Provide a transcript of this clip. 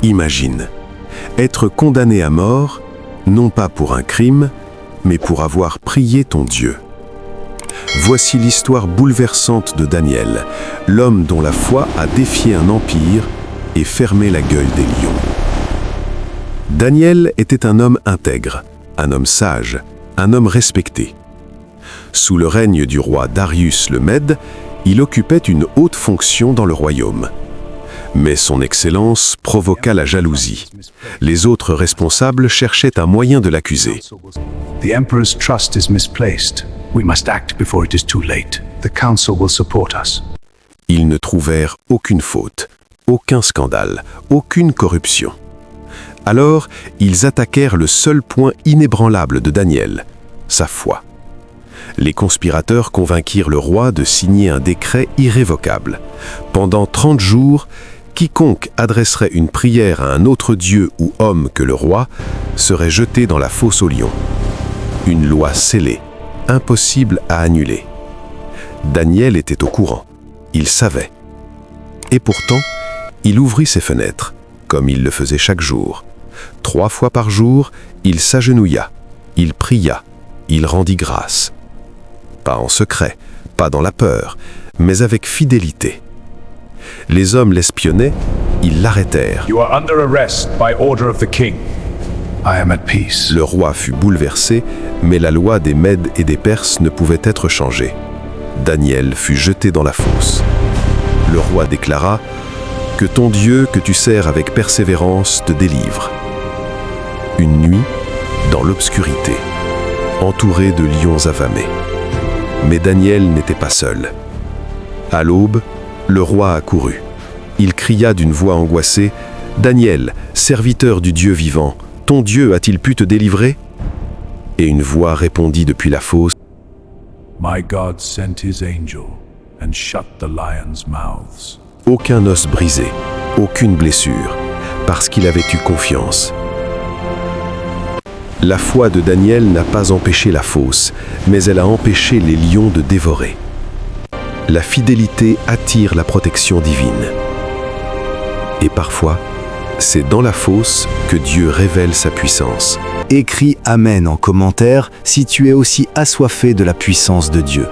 Imagine, être condamné à mort, non pas pour un crime, mais pour avoir prié ton Dieu. Voici l'histoire bouleversante de Daniel, l'homme dont la foi a défié un empire et fermé la gueule des lions. Daniel était un homme intègre, un homme sage, un homme respecté. Sous le règne du roi Darius le Mède, il occupait une haute fonction dans le royaume. Mais son excellence provoqua la jalousie. Les autres responsables cherchaient un moyen de l'accuser. The emperor's trust is misplaced. We must act before it is too late. The council will support us. Ils ne trouvèrent aucune faute, aucun scandale, aucune corruption. Alors, ils attaquèrent le seul point inébranlable de Daniel, sa foi. Les conspirateurs convainquirent le roi de signer un décret irrévocable. Pendant 30 jours, quiconque adresserait une prière à un autre dieu ou homme que le roi serait jeté dans la fosse aux lions. Une loi scellée, impossible à annuler. Daniel était au courant, il savait. Et pourtant, il ouvrit ses fenêtres, comme il le faisait chaque jour. 3 fois par jour, il s'agenouilla, il pria, il rendit grâce. Pas en secret, pas dans la peur, mais avec fidélité. Les hommes l'espionnaient, ils l'arrêtèrent. You are under arrest by order of the king. I am at peace. Le roi fut bouleversé, mais la loi des Mèdes et des Perses ne pouvait être changée. Daniel fut jeté dans la fosse. Le roi déclara « Que ton Dieu, que tu sers avec persévérance, te délivre. » Une nuit, dans l'obscurité, entouré de lions affamés. Mais Daniel n'était pas seul. À l'aube, le roi accourut. Il cria d'une voix angoissée « Daniel, serviteur du Dieu vivant, ton Dieu a-t-il pu te délivrer ?» Et une voix répondit depuis la fosse « My God sent his angel and shut the lions' mouths. » Aucun os brisé, aucune blessure, parce qu'il avait eu confiance. La foi de Daniel n'a pas empêché la fosse, mais elle a empêché les lions de dévorer. La fidélité attire la protection divine. Et parfois, c'est dans la fosse que Dieu révèle sa puissance. Écris Amen en commentaire si tu es aussi assoiffé de la puissance de Dieu.